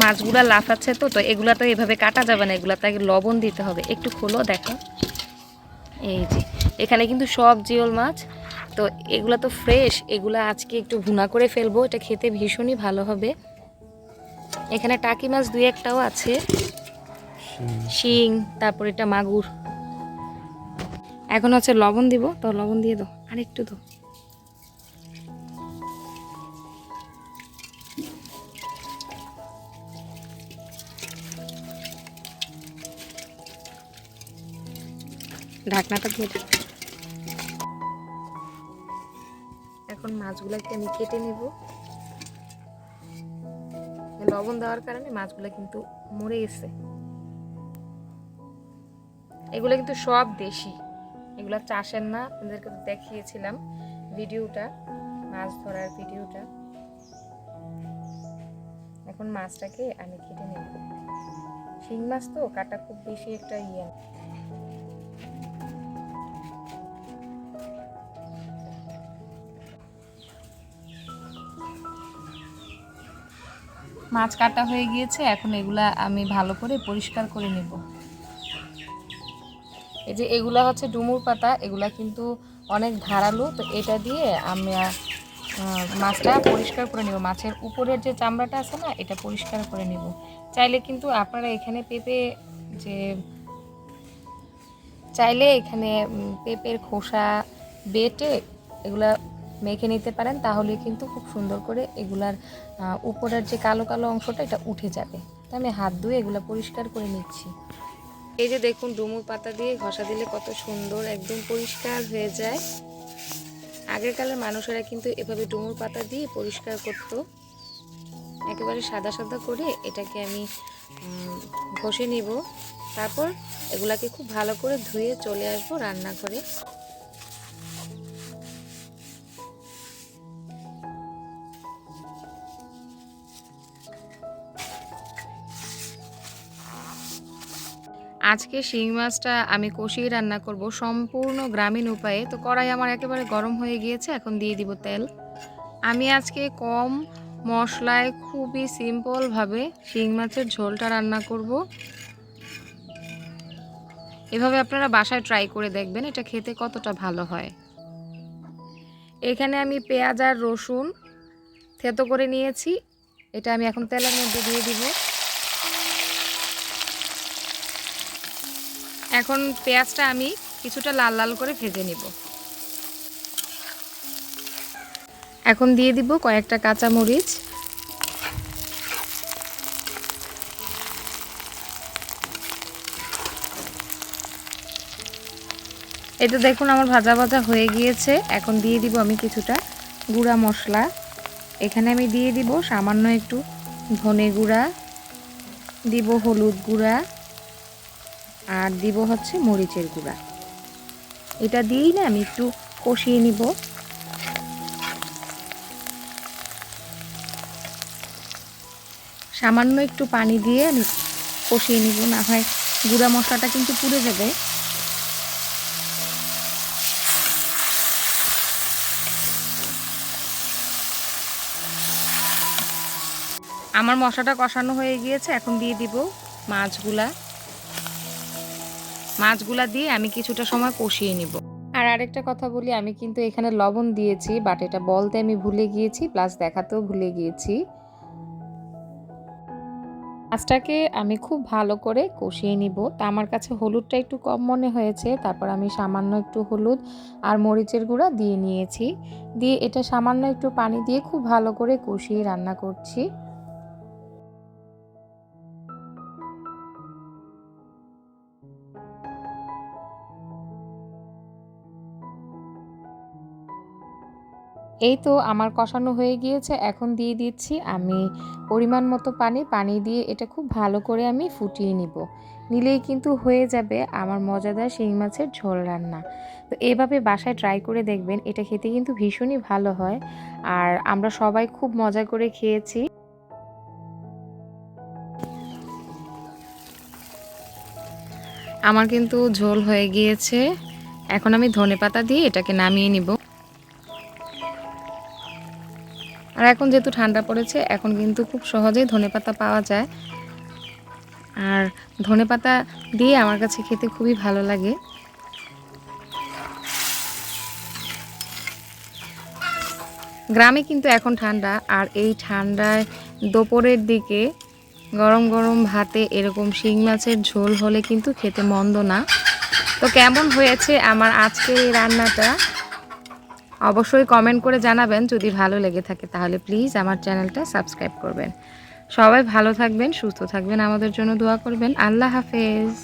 মাছগুলা লাফাচ্ছে, তো তো এগুলা তো এভাবে কাটা যাবে না, এগুলা তাকে লবণ দিতে হবে। একটু খোলো দেখো, এই যে এখানে কিন্তু সব জিওল মাছ। তো এগুলা তো ফ্রেশ, এগুলা আজকে একটু ভুনা করে ফেলবো, এটা খেতে ভীষণই ভালো হবে। এখানে টাকি মাছ দুই একটাও আছে, শিং, তারপর এটা মাগুর। এখন হচ্ছে লবণ দিব, তো লবণ দিয়ে দাও, আর একটু দাও। ঢাকনাটা দিয়ে দাও। এখন মাছগুলোকে আমি কেটে নেব। লবণ দেওয়ার কারণে মাছগুলো কিন্তু মরে গেছে। এগুলো কিন্তু সব দেশি, এগুলো চাষের না। আপনাদেরকে দেখিয়েছিলাম ভিডিওটা, মাছ ধরার ভিডিওটা। এখন মাছটাকে আমি কেটে নেব। শিং মাছ তো কাটা খুব বেশি একটা ইয়ে। মাছ কাটা হয়ে গিয়েছে, এখন এগুলা আমি ভালো করে পরিষ্কার করে নেব। এই যে এগুলা হচ্ছে ডুমুর পাতা, এগুলা কিন্তু অনেক ধারালো, তো এটা দিয়ে আমি মাছটা পরিষ্কার করে নেব। মাছের উপরের যে চামড়াটা আছে না, এটা পরিষ্কার করে নেব। চাইলে কিন্তু আপনারা এখানে পেঁপের খোসা বেটে এগুলা মেখে নিতে পারেন, তাহলে কিন্তু খুব সুন্দর করে এগুলার উপরের যে কালো কালো অংশটা এটা উঠে যাবে। তো আমি হাত ধুয়ে এগুলা পরিষ্কার করে নিচ্ছি। এই যে দেখুন, ডুমুর পাতা দিয়ে ঘষা দিলে কত সুন্দর একদম পরিষ্কার হয়ে যায়। আগেরকালের মানুষেরা কিন্তু এভাবে ডুমুর পাতা দিয়ে পরিষ্কার করত। একেবারে সাদা সাদা করে এটাকে আমি ঘষে নিব। তারপর এগুলাকে খুব ভালো করে ধুয়ে চলে আসবো রান্না করে। আজকে শিং মাছটা আমি কষিয়ে রান্না করব সম্পূর্ণ গ্রামীণ উপায়ে। তো কড়াই আমার একেবারে গরম হয়ে গিয়েছে, এখন দিয়ে দিব তেল। আমি আজকে কম মশলায় খুবই সিম্পলভাবে শিং মাছের ঝোলটা রান্না করব। এভাবে আপনারা বাসায় ট্রাই করে দেখবেন, এটা খেতে কতটা ভালো হয়। এখানে আমি পেঁয়াজ আর রসুন থেতো করে নিয়েছি, এটা আমি এখন তেলের মধ্যে দিয়ে দিব। এখন পেঁয়াজটা আমি কিছুটা লাল লাল করে ভেজে নিব। এখন দিয়ে দিব কয়েকটা কাঁচামরিচ। এটা দেখুন আমার ভাজা ভাজা হয়ে গিয়েছে। এখন দিয়ে দিব আমি কিছুটা গুঁড়া মশলা। এখানে আমি দিয়ে দিব সামান্য একটু ধনে গুঁড়া, দিব হলুদ গুঁড়া, আর দিব হচ্ছে মরিচের গুঁড়া। এটা দিয়েই না আমি একটু কষিয়ে নিব। সামান্য একটু পানি দিয়ে আমি কষিয়ে নিব, না হয় গুঁড়া মশলাটা কিন্তু পুড়ে যাবে। আমার মশলাটা কষানো হয়ে গিয়েছে, এখন দিয়ে দিব মাছগুলা দিয়ে আমি কিছুটা সময় কষিয়ে নিব। আর আরেকটা কথা বলি, আমি কিন্তু এখানে লবণ দিয়েছি, বাট এটা বলতে আমি ভুলে গিয়েছি, প্লাস দেখাতেও ভুলে গিয়েছি। মাছটাকে আমি খুব ভালো করে কষিয়ে নিব। তা আমার কাছে হলুদটা একটু কম মনে হয়েছে, তারপর আমি সামান্য একটু হলুদ আর মরিচের গুঁড়া দিয়ে নিয়েছি। দিয়ে এটা সামান্য একটু পানি দিয়ে খুব ভালো করে কষিয়ে রান্না করছি। এই তো আমার কষানো হয়ে গিয়েছে, এখন দিয়ে দিচ্ছি আমি পরিমাণ মতো পানি দিয়ে এটা খুব ভালো করে আমি ফুটিয়ে নিলেই কিন্তু হয়ে যাবে আমার মজাদার শিং মাছের ঝোল রান্না। তো এভাবে বাসায় ট্রাই করে দেখবেন, এটা খেতে কিন্তু ভীষণই ভালো হয়। আর আমরা সবাই খুব মজা করে খেয়েছি। আমার কিন্তু ঝোল হয়ে গিয়েছে, এখন আমি ধনেপাতা দিয়ে এটাকে নামিয়ে নিব। আর এখন যেহেতু ঠান্ডা পড়েছে, এখন কিন্তু খুব সহজেই ধনেপাতা পাওয়া যায়। আর ধনেপাতা দিয়ে আমার কাছে খেতে খুবই ভালো লাগে। গ্রামে কিন্তু এখন ঠান্ডা, আর এই ঠান্ডায় দুপুরের দিকে গরম গরম ভাতে এরকম শিং মাছের ঝোল হলে কিন্তু খেতে মন্দ না। তো কেমন হয়েছে আমার আজকের এই রান্নাটা অবশ্যই কমেন্ট করে জানাবেন। যদি ভালো লেগে থাকে তাহলে প্লিজ আমার চ্যানেলটা সাবস্ক্রাইব করবেন। সবাই ভালো থাকবেন, সুস্থ থাকবেন, আমাদের জন্য দোয়া করবেন। আল্লাহ হাফেজ।